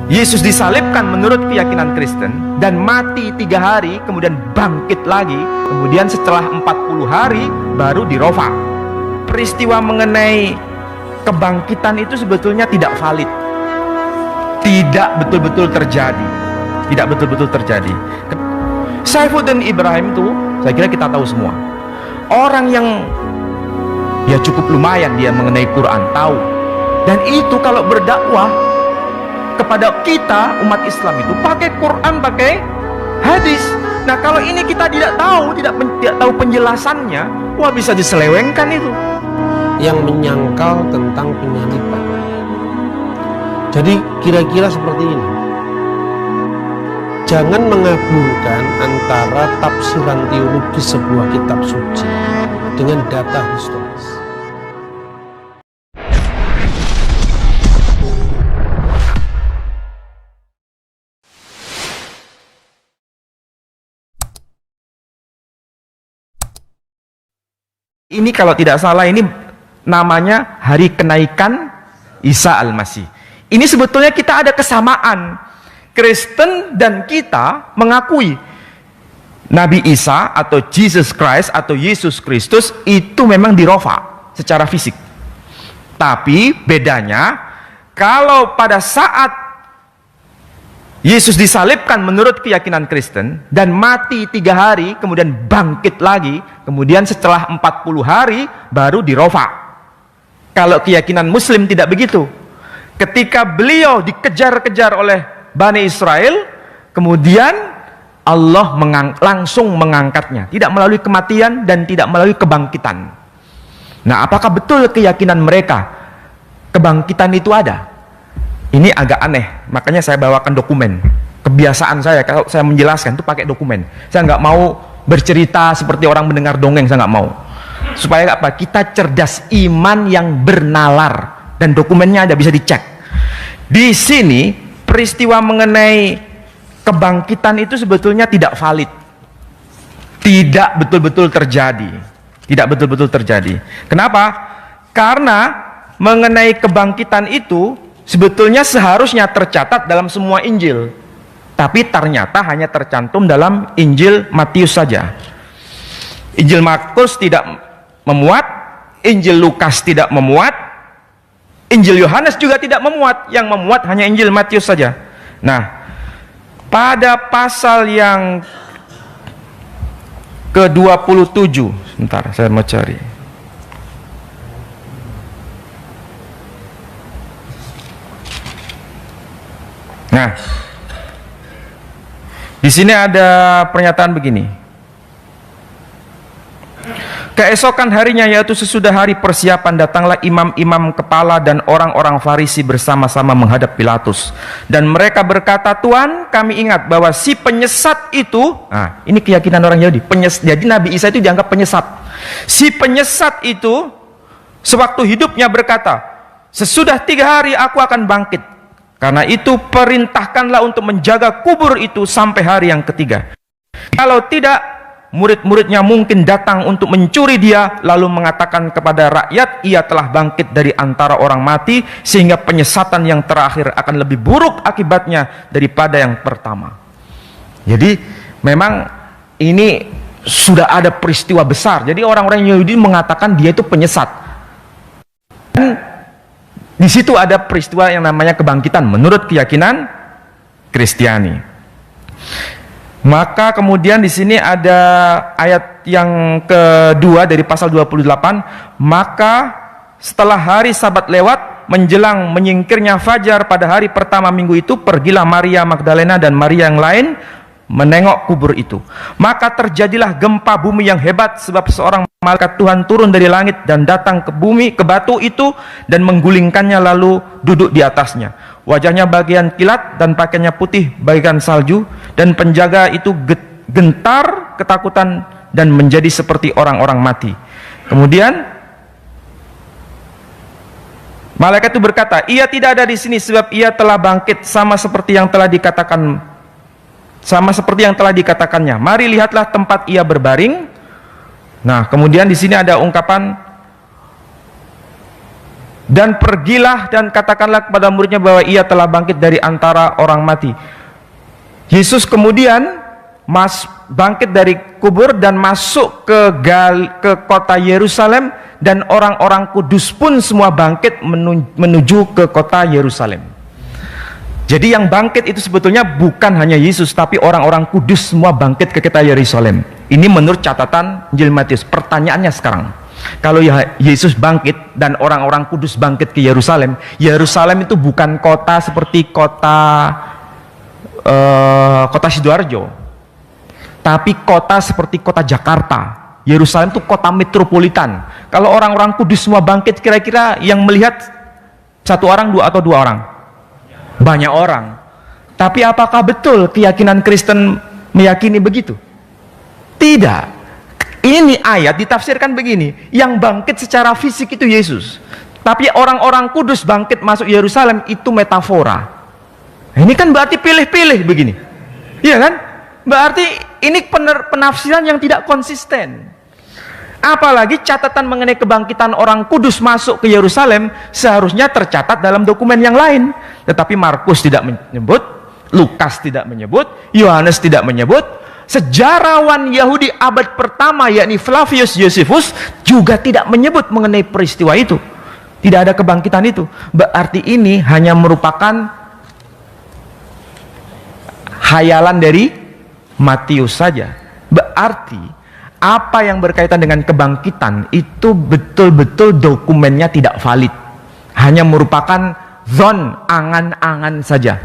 Yesus disalibkan menurut keyakinan Kristen dan mati 3 hari, kemudian bangkit lagi, kemudian setelah 40 hari baru dirofa. Peristiwa mengenai kebangkitan itu sebetulnya tidak valid, tidak betul-betul terjadi, tidak betul-betul terjadi. Saifuddin Ibrahim itu saya kira kita tahu semua, orang yang ya cukup lumayan dia mengenai Quran, tahu. Dan itu kalau berdakwah kepada kita umat Islam itu pakai Quran, pakai hadis. Nah kalau ini kita tidak tahu, tidak tahu penjelasannya, wah bisa diselewengkan itu. Yang menyangkal tentang penyaliban. Jadi kira-kira seperti ini. Jangan menggabungkan antara tafsiran teologis sebuah kitab suci dengan data historis. Ini kalau tidak salah ini namanya hari kenaikan Isa Al-Masih. Ini sebetulnya kita ada kesamaan. Kristen dan kita mengakui Nabi Isa atau Jesus Christ atau Yesus Kristus itu memang dirofa secara fisik. Tapi bedanya kalau pada saat Yesus disalibkan menurut keyakinan Kristen dan mati 3 hari, kemudian bangkit lagi, kemudian setelah 40 hari baru dirofa. Kalau keyakinan Muslim tidak begitu. Ketika beliau dikejar-kejar oleh Bani Israel, kemudian Allah langsung mengangkatnya, tidak melalui kematian dan tidak melalui kebangkitan. Nah, apakah betul keyakinan mereka kebangkitan itu ada? Ini agak aneh, makanya saya bawakan dokumen. Kebiasaan saya kalau saya menjelaskan itu pakai dokumen. Saya nggak mau bercerita seperti orang mendengar dongeng, saya nggak mau. Supaya apa? Kita cerdas, iman yang bernalar, dan dokumennya ada, bisa dicek. Di sini peristiwa mengenai kebangkitan itu sebetulnya tidak valid, tidak betul-betul terjadi, tidak betul-betul terjadi. Kenapa? Karena mengenai kebangkitan itu sebetulnya seharusnya tercatat dalam semua Injil, tapi ternyata hanya tercantum dalam Injil Matius saja. Injil Markus tidak memuat, Injil Lukas tidak memuat, Injil Yohanes juga tidak memuat. Yang memuat hanya Injil Matius saja. Nah, pada pasal yang ke-27, sebentar saya mau cari. Nah, di sini ada pernyataan begini. Keesokan harinya, yaitu sesudah hari persiapan, datanglah imam-imam kepala dan orang-orang Farisi bersama-sama menghadap Pilatus. Dan mereka berkata, "Tuan, kami ingat bahwa si penyesat itu," nah, ini keyakinan orang Yahudi, jadi Nabi Isa itu dianggap penyesat. Si penyesat itu sewaktu hidupnya berkata, "Sesudah 3 hari aku akan bangkit. Karena itu perintahkanlah untuk menjaga kubur itu sampai hari yang ketiga. Kalau tidak, murid-muridnya mungkin datang untuk mencuri dia, lalu mengatakan kepada rakyat, ia telah bangkit dari antara orang mati, sehingga penyesatan yang terakhir akan lebih buruk akibatnya daripada yang pertama." Jadi memang ini sudah ada peristiwa besar. Jadi orang-orang Yahudi mengatakan dia itu penyesat. Dan di situ ada peristiwa yang namanya kebangkitan menurut keyakinan Kristiani. Maka kemudian di sini ada ayat yang kedua dari pasal 28. Maka setelah hari Sabat lewat, menjelang menyingkirnya fajar pada hari pertama minggu itu, pergilah Maria Magdalena dan Maria yang lain menengok kubur itu. Maka terjadilah gempa bumi yang hebat, sebab seorang malaikat Tuhan turun dari langit dan datang ke bumi, ke batu itu, dan menggulingkannya lalu duduk di atasnya. Wajahnya bagian kilat dan pakaiannya putih bagian salju, dan penjaga itu gentar ketakutan dan menjadi seperti orang-orang mati. Kemudian malaikat itu berkata, "Ia tidak ada di sini, sebab ia telah bangkit sama seperti yang telah dikatakannya. Mari lihatlah tempat ia berbaring." Nah, kemudian di sini ada ungkapan Dan pergilah dan katakanlah kepada muridnya bahwa ia telah bangkit dari antara orang mati. Yesus kemudian bangkit dari kubur dan masuk ke kota Yerusalem, dan orang-orang kudus pun semua bangkit menuju ke kota Yerusalem. Jadi yang bangkit itu sebetulnya bukan hanya Yesus, tapi orang-orang kudus semua bangkit ke kota Yerusalem. Ini menurut catatan Injil Matius. Pertanyaannya sekarang, kalau Yesus bangkit dan orang-orang kudus bangkit ke Yerusalem, Yerusalem itu bukan kota seperti kota Sidoarjo, tapi kota seperti kota Jakarta. Yerusalem itu kota metropolitan. Kalau orang-orang kudus semua bangkit, kira-kira yang melihat satu orang, dua atau dua orang? Banyak orang. Tapi apakah betul keyakinan Kristen meyakini begitu? Tidak. Ini ayat ditafsirkan begini, yang bangkit secara fisik itu Yesus, tapi orang-orang kudus bangkit masuk Yerusalem itu metafora. Ini kan berarti pilih-pilih begini, iya kan? Berarti ini penafsiran yang tidak konsisten. Apalagi catatan mengenai kebangkitan orang kudus masuk ke Yerusalem seharusnya tercatat dalam dokumen yang lain, tetapi Markus tidak menyebut, Lukas tidak menyebut, Yohanes tidak menyebut. Sejarawan Yahudi abad pertama yakni Flavius Josephus juga tidak menyebut mengenai peristiwa itu. Tidak ada kebangkitan itu. Berarti ini hanya merupakan hayalan dari Matius saja. Berarti apa yang berkaitan dengan kebangkitan itu betul-betul dokumennya tidak valid, hanya merupakan zon, angan-angan saja.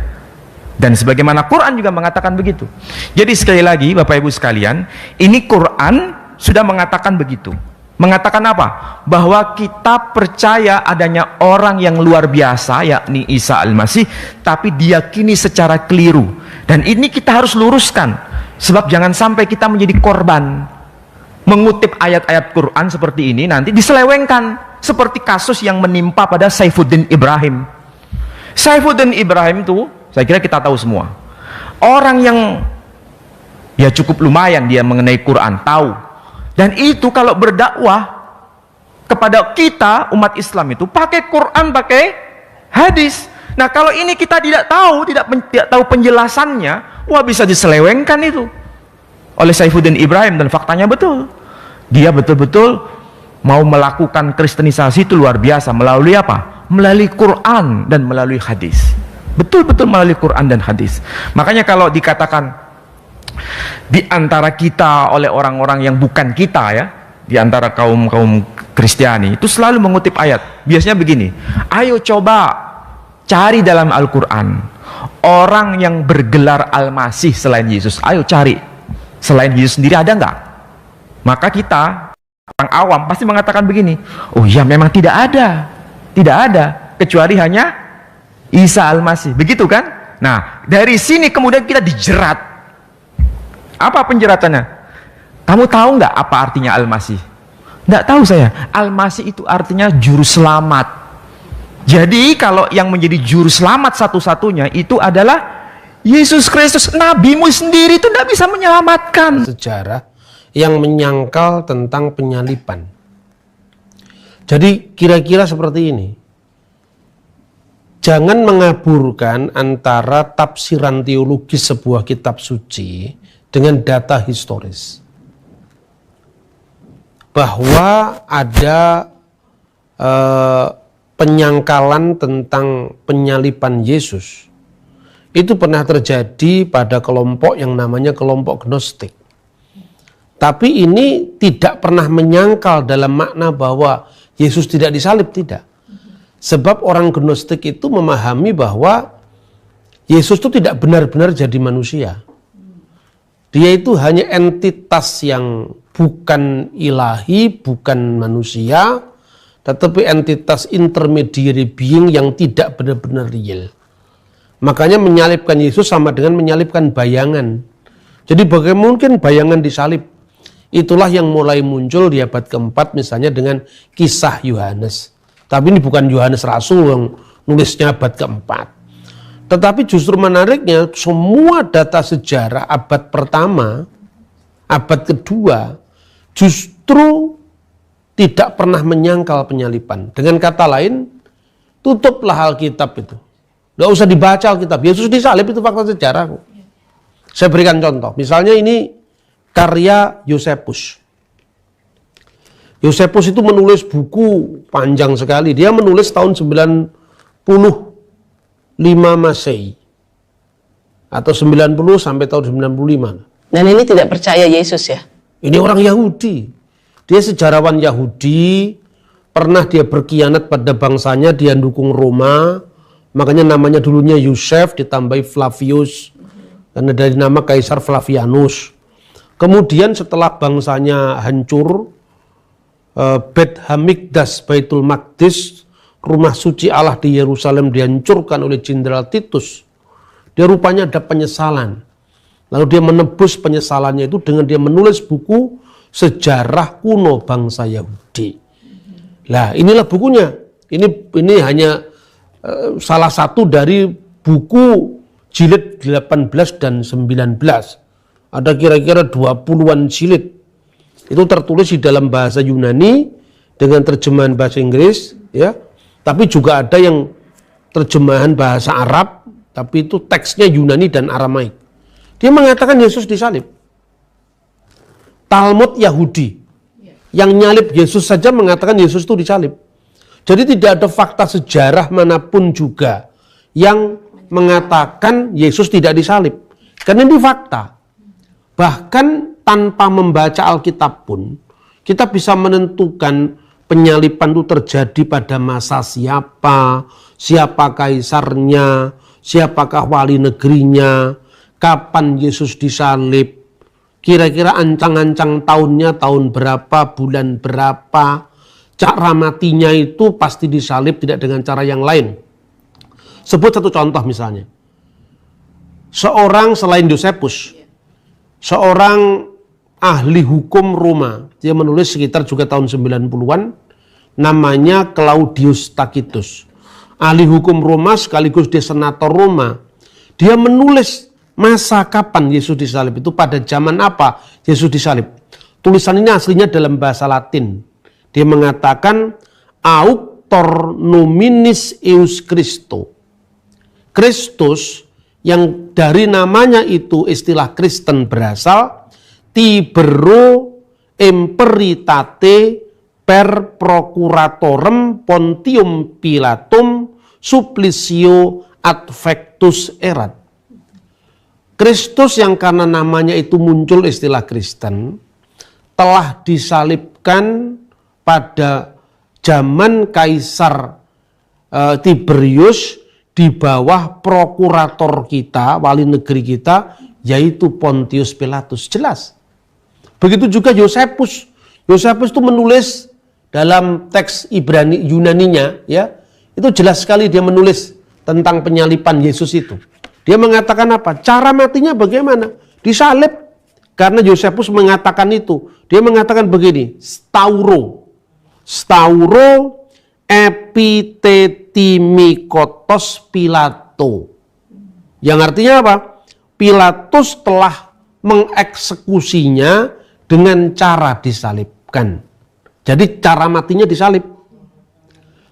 Dan sebagaimana Quran juga mengatakan begitu. Jadi sekali lagi Bapak Ibu sekalian, ini Quran sudah mengatakan begitu. Mengatakan apa? Bahwa kita percaya adanya orang yang luar biasa, yakni Isa Al-Masih, tapi diyakini secara keliru. Dan ini kita harus luruskan, sebab jangan sampai kita menjadi korban mengutip ayat-ayat Quran seperti ini nanti diselewengkan, seperti kasus yang menimpa pada Saifuddin Ibrahim. Saifuddin Ibrahim itu saya kira kita tahu semua, orang yang ya cukup lumayan dia mengenai Quran, tahu. Dan itu kalau berdakwah kepada kita umat Islam itu pakai Quran, pakai hadis. Nah kalau ini kita tidak tahu, tidak tahu penjelasannya, wah bisa diselewengkan itu oleh Saifuddin Ibrahim. Dan faktanya betul, dia betul-betul mau melakukan kristenisasi itu luar biasa. Melalui apa? Melalui Quran dan melalui hadis. Betul-betul melalui Quran dan hadis. Makanya kalau dikatakan di antara kita oleh orang-orang yang bukan kita ya, di antara kaum Kristiani itu selalu mengutip ayat. Biasanya begini, ayo coba cari dalam Al-Quran orang yang bergelar Al-Masih selain Yesus. Ayo cari, selain Yesus sendiri ada nggak? Maka kita orang awam pasti mengatakan begini, oh ya memang tidak ada, kecuali hanya Isa Al-Masih, begitu kan? Nah dari sini kemudian kita dijerat. Apa penjeratannya? Kamu tahu nggak apa artinya Al-Masih? Nggak tahu saya. Al-Masih itu artinya juru selamat. Jadi kalau yang menjadi juru selamat satu-satunya itu adalah Yesus Kristus. Nabimu sendiri itu tidak bisa menyelamatkan. Sejarah yang menyangkal tentang penyaliban. Jadi kira-kira seperti ini. Jangan mengaburkan antara tafsiran teologis sebuah kitab suci dengan data historis. Bahwa ada penyangkalan tentang penyaliban Yesus itu pernah terjadi pada kelompok yang namanya kelompok Gnostik. Tapi ini tidak pernah menyangkal dalam makna bahwa Yesus tidak disalib, tidak. Sebab orang Gnostik itu memahami bahwa Yesus itu tidak benar-benar jadi manusia. Dia itu hanya entitas yang bukan ilahi, bukan manusia, tetapi entitas intermediary being yang tidak benar-benar real. Makanya menyalibkan Yesus sama dengan menyalibkan bayangan. Jadi bagaimana mungkin bayangan disalib? Itulah yang mulai muncul di abad keempat misalnya dengan kisah Yohanes. Tapi ini bukan Yohanes Rasul yang nulisnya abad keempat. Tetapi justru menariknya semua data sejarah abad pertama, abad kedua justru tidak pernah menyangkal penyaliban. Dengan kata lain, Tutuplah Alkitab itu. Nggak usah dibaca Alkitab. Yesus disalib itu fakta sejarah. Saya berikan contoh. Misalnya ini karya Yosefus. Yosefus itu menulis buku panjang sekali. Dia menulis tahun 95 Masehi. Atau 90 sampai tahun 95. Dan ini tidak percaya Yesus ya? Ini orang Yahudi. Dia sejarawan Yahudi. Pernah dia berkhianat pada bangsanya. Dia dukung Roma. Makanya namanya dulunya Yosef ditambahi Flavius. Karena dari nama Kaisar Flavianus. Kemudian setelah bangsanya hancur. Bet Hamikdas, Baitul Maqdis, rumah suci Allah di Yerusalem dihancurkan oleh Jenderal Titus. Dia rupanya ada penyesalan. Lalu dia menebus penyesalannya itu dengan dia menulis buku Sejarah Kuno Bangsa Yahudi. Nah, inilah bukunya. Ini hanya salah satu dari buku jilid 18 dan 19. Ada kira-kira 20-an jilid. Itu tertulis di dalam bahasa Yunani dengan terjemahan bahasa Inggris, ya. Tapi juga ada yang terjemahan bahasa Arab, tapi itu teksnya Yunani dan Aramaik. Dia mengatakan Yesus disalib. Talmud Yahudi yang nyalib Yesus saja mengatakan Yesus itu disalib. Jadi tidak ada fakta sejarah manapun juga yang mengatakan Yesus tidak disalib. Karena ini fakta. Bahkan tanpa membaca Alkitab pun kita bisa menentukan penyaliban itu terjadi pada masa siapa, siapa kaisarnya, siapakah wali negerinya, kapan Yesus disalib, kira-kira ancang-ancang tahunnya tahun berapa, bulan berapa, cara matinya itu pasti disalib tidak dengan cara yang lain. Sebut satu contoh misalnya. Seorang selain Yosefus, seorang ahli hukum Roma, dia menulis sekitar juga tahun 90-an, namanya Claudius Tacitus. Ahli hukum Roma sekaligus dia senator Roma. Dia menulis masa kapan Yesus disalib itu, pada zaman apa Yesus disalib. Tulisan ini aslinya dalam bahasa Latin. Dia mengatakan auctor nominis eius Christo. Kristus yang dari namanya itu istilah Kristen berasal, Tibero imperitate per procuratorem Pontium Pilatum supplicio adfectus erat. Kristus yang karena namanya itu muncul istilah Kristen telah disalibkan pada zaman Kaisar Tiberius di bawah prokurator kita, wali negeri kita, yaitu Pontius Pilatus. Jelas. Begitu juga Yosefus. Yosefus itu menulis dalam teks Ibrani Yunaninya, ya, itu jelas sekali dia menulis tentang penyaliban Yesus itu. Dia mengatakan apa? Cara matinya bagaimana? Disalib. Karena Yosefus mengatakan itu. Dia mengatakan begini, stauro epitettimikotos Pilato. Yang artinya apa? Pilatus telah mengeksekusinya dengan cara disalibkan. Jadi cara matinya disalib.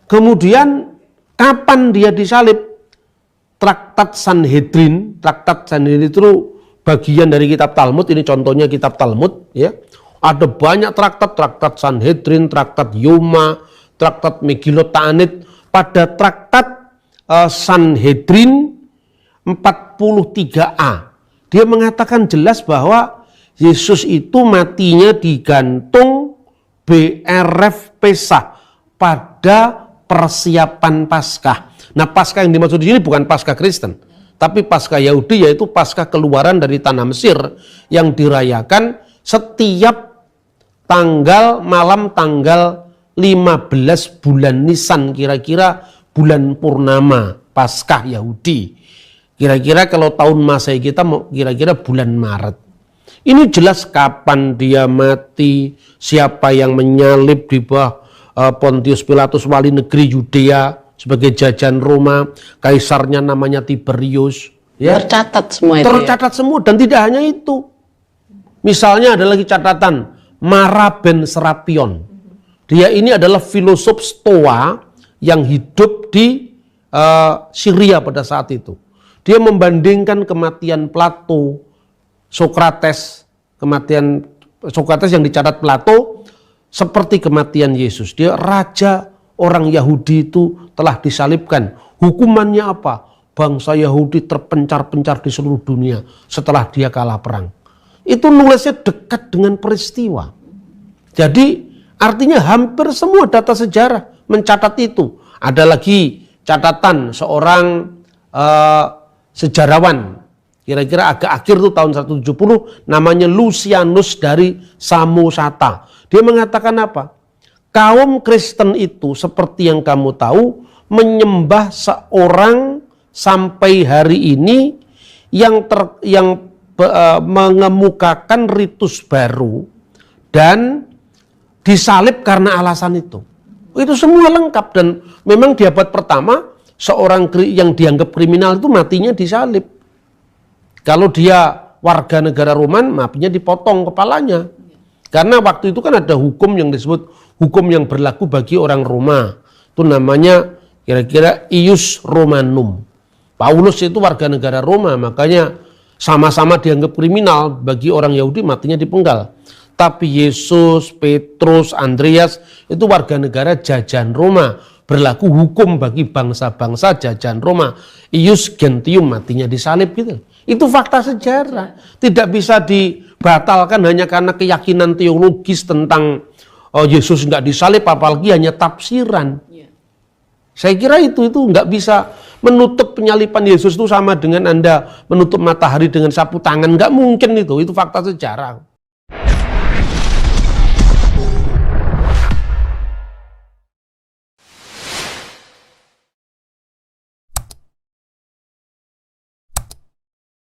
Kemudian kapan dia disalib? Traktat Sanhedrin itu bagian dari kitab Talmud. Ini contohnya kitab Talmud, ya. Ada banyak traktat Sanhedrin, traktat Yoma, traktat Megillot Ta'anit. Pada traktat Sanhedrin 43a, dia mengatakan jelas bahwa Yesus itu matinya digantung BRF Pesah pada persiapan Paskah. Nah, Paskah yang dimaksud di sini bukan Paskah Kristen, tapi Paskah Yahudi, yaitu Paskah keluaran dari tanah Mesir yang dirayakan setiap malam tanggal 15 bulan Nisan, kira-kira bulan purnama Paskah Yahudi. Kira-kira kalau tahun Masehi kita mau kira-kira bulan Maret. Ini jelas kapan dia mati, siapa yang menyalib di bawah Pontius Pilatus, wali negeri Yudea sebagai jajan Roma, kaisarnya namanya Tiberius. Ya. Tercatat semua itu. Tercatat semua, dan tidak hanya itu. Misalnya ada lagi catatan Mara ben Serapion. Dia ini adalah filosof Stoa yang hidup di Syria pada saat itu. Dia membandingkan kematian Plato, Sokrates, kematian Sokrates yang dicatat Plato seperti kematian Yesus. Dia raja orang Yahudi itu telah disalibkan. Hukumannya apa? Bangsa Yahudi terpencar-pencar di seluruh dunia setelah dia kalah perang. Itu nulisnya dekat dengan peristiwa. Jadi artinya hampir semua data sejarah mencatat itu. Ada lagi catatan seorang sejarawan, kira-kira agak akhir tuh tahun 170, namanya Lucianus dari Samosata. Dia mengatakan apa? Kaum Kristen itu seperti yang kamu tahu menyembah seorang sampai hari ini yang mengemukakan ritus baru dan disalib karena alasan itu. Itu semua lengkap dan memang di abad pertama seorang yang dianggap kriminal itu matinya disalib. Kalau dia warga negara Roman, matinya dipotong kepalanya. Karena waktu itu kan ada hukum yang disebut hukum yang berlaku bagi orang Roma. Itu namanya kira-kira ius Romanum. Paulus itu warga negara Roma, makanya sama-sama dianggap kriminal, bagi orang Yahudi matinya dipenggal. Tapi Yesus, Petrus, Andreas itu warga negara jajahan Roma, berlaku hukum bagi bangsa-bangsa jajahan Roma. Ius Gentium matinya disalib gitu. Itu fakta sejarah. Tidak bisa dibatalkan hanya karena keyakinan teologis tentang Yesus nggak disalib, apalagi hanya tafsiran. Saya kira itu nggak bisa menutup penyalipan Yesus itu sama dengan Anda menutup matahari dengan sapu tangan. Nggak mungkin itu fakta sejarah.